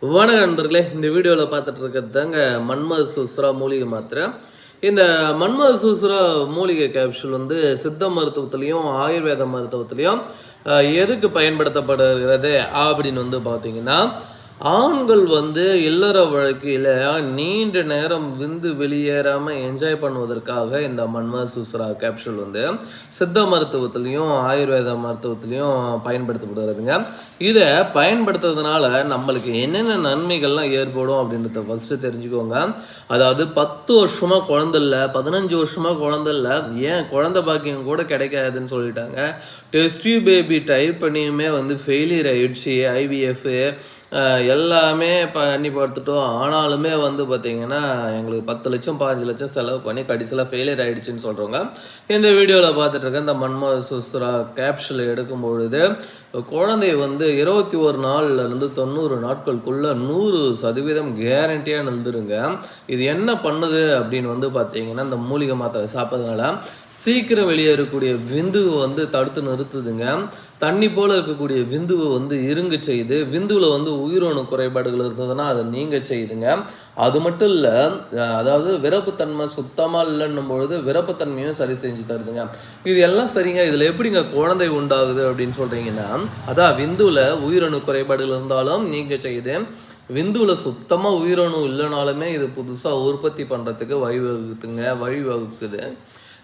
வணக்கம் நண்பர்களே, இந்த வீடியோவில் பார்த்துட்டு இருக்கிறது தாங்க மன்மத சூஸ்ரா மூலிகை மாத்திரை. இந்த மன்மத சூஸ்ரா மூலிகை கேப்சூல் வந்து சித்த மருத்துவத்திலையும் ஆயுர்வேத மருத்துவத்திலையும் எதுக்கு பயன்படுத்தப்படுகிறது அப்படின்னு வந்து பார்த்தீங்கன்னா, ஆண்கள் வந்து இல்லற வாழ்க்கையில் நீண்ட நேரம் விந்து வெளியேறாமல் என்ஜாய் பண்ணுவதற்காக இந்த மன்மத சூஸ்ரா கேப்சூல் வந்து சித்த மருத்துவத்திலையும் ஆயுர்வேத மருத்துவத்திலையும் பயன்படுத்தப்படுகிறதுங்க. இதை பயன்படுத்துறதுனால நம்மளுக்கு என்னென்ன நன்மைகள்லாம் ஏற்படும் அப்படின்றத ஃபஸ்ட்டு தெரிஞ்சுக்கோங்க. அதாவது 10 வருஷமாக குழந்தை இல்லை, 15 வருஷமாக குழந்தை இல்லை, ஏன் குழந்தை பாக்கியம் கூட கிடைக்காதுன்னு சொல்லிட்டாங்க. டெஸ்ட் பேபி டைப் பண்ணியுமே வந்து ஃபெயிலியர் ஆயிடுச்சு. ஐவிஎஃப் எல்லாமே பண்ணி பார்த்துட்டோம். ஆனாலுமே வந்து பார்த்திங்கன்னா எங்களுக்கு 10 லட்சம் 15 லட்சம் செலவு பண்ணி கடைசியில் ஃபெயிலியர் ஆகிடுச்சின்னு சொல்கிறவங்க இந்த வீடியோவில் பார்த்துட்ருக்க இந்த மன்மத சூஸ்ரா கேப்சூல் எடுக்கும் பொழுது குழந்தை வந்து 21 நாள்லேருந்து 90 நாட்களுக்குள்ளே 100% கேரண்டியாக நின்றுருங்க. இது என்ன பண்ணுது அப்படின்னு வந்து பார்த்தீங்கன்னா, இந்த மூலிகை மாத்திரை சாப்பிட்றதுனால சீக்கிரம் வெளியேறக்கூடிய விந்துவை வந்து தடுத்து நிறுத்துதுங்க. தண்ணி போல் இருக்கக்கூடிய விந்துவை வந்து இருங்க செய்யுது. விந்துவில் வந்து உயிரணு குறைபாடுகள் இருந்ததுன்னா அதை நீங்க செய்யுதுங்க. அது மட்டும் இல்லை, அதாவது விரப்புத்தன்மை சுத்தமாக இல்லைன்னும் பொழுது விரப்புத்தன்மையும் சரி செஞ்சு தருதுங்க. இது எல்லாம் சரிங்க. இதில் எப்படிங்க குழந்தை உண்டாகுது அப்படின்னு சொல்கிறீங்கன்னா, அதான் விந்துவில் உயிரணு குறைபாடுகள் இருந்தாலும் நீங்க செய்யுது. விந்துவில் சுத்தமாக உயிரணு இல்லைனாலுமே இது புதுசாக உற்பத்தி பண்ணுறதுக்கு வழிவகுக்குது.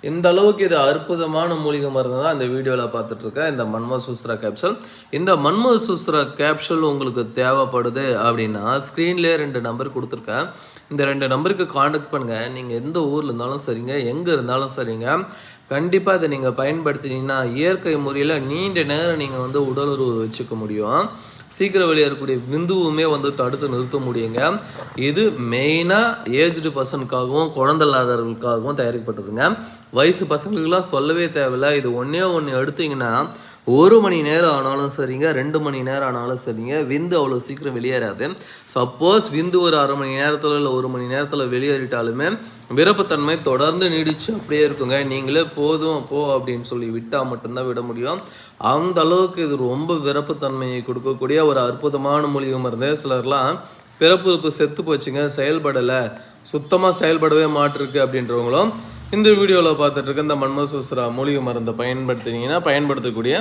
இந்த அளவுக்கு இது அற்புதமான மூலிகை மருந்து தான் இந்த வீடியோவில் பார்த்துட்ருக்கேன், இந்த மன்மத சூஸ்ரா கேப்சூல். இந்த மன்மத சூஸ்ரா கேப்சூல் உங்களுக்கு தேவைப்படுது அப்படின்னா ஸ்க்ரீன்லேயே 2 நம்பர் கொடுத்துருக்கேன். இந்த 2 நம்பருக்கு காண்டாக்ட் பண்ணுங்கள். நீங்கள் எந்த ஊரில் இருந்தாலும் சரிங்க, எங்கே இருந்தாலும் சரிங்க, கண்டிப்பாக இதை நீங்கள் பயன்படுத்தினீங்கன்னா இயற்கை முறையில் நீண்ட நேரம் நீங்கள் வந்து உடலுறவு வச்சுக்க முடியும். சீக்கிரம் வெளியேறக்கூடிய விந்துவுமே வந்து தடுத்து நிறுத்த முடியுங்க. இது மெயினாக ஏஜ்டு பர்சனுக்காகவும் குழந்தை இல்லாதவர்களுக்காகவும் தயாரிக்கப்பட்டதுங்க. வயசு பசங்களுக்கெல்லாம் சொல்லவே தேவையில்லை. இது ஒன்று எடுத்திங்கன்னா 1 மணி நேரம் ஆனாலும் சரிங்க, 2 மணி நேரம் ஆனாலும் சரிங்க, விந்து அவ்வளோ சீக்கிரம் வெளியேறாது. சப்போஸ் விந்து ஒரு அரை மணி நேரத்தில் இல்லை 1 மணி நேரத்தில் வெளியேறிட்டாலுமே விருப்பத்தன்மை தொடர்ந்து நீடிச்சு அப்படியே இருக்குங்க. நீங்களே போதும் போ அப்படின்னு சொல்லி விட்டால் மட்டும்தான் விட முடியும். அந்த அளவுக்கு இது ரொம்ப விருப்பத்தன்மையை கொடுக்கக்கூடிய ஒரு அற்புதமான மூலிகை மருந்து. சிலர்லாம் பிறப்புறுப்பு செத்து போச்சுங்க, செயல்படலை, சுத்தமாக செயல்படவே மாட்டிருக்கு அப்படின்றவங்களும் இந்த வீடியோவில் பார்த்துட்டு இருக்க இந்த மன்மத சூஸ்ரா மூலிகை மருந்தை பயன்படுத்தக்கூடிய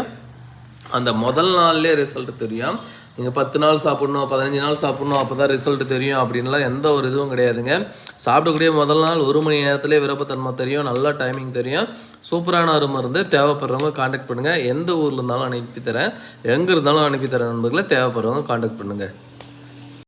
அந்த முதல் நாள்லேயே ரிசல்ட் தெரியும். நீங்கள் 10 நாள் சாப்பிட்ணும், 15 நாள் சாப்பிட்ணும், அப்போ தான் ரிசல்ட் தெரியும் அப்படின்லாம் எந்த ஒரு இதுவும் கிடையாதுங்க. சாப்பிடக்கூடிய முதல் நாள் 1 மணி நேரத்துலேயே விருப்பத்தன்மை தெரியும், நல்லா டைமிங் தெரியும். சூப்பரான ஒரு மருந்து. தேவைப்படுறவங்க காண்டாக்ட் பண்ணுங்கள். எந்த ஊரில் இருந்தாலும் அனுப்பித்தரேன், எங்கே இருந்தாலும் அனுப்பித்தரேன் நண்பர்களை. தேவைப்படுறவங்க காண்டாக்ட் பண்ணுங்கள்.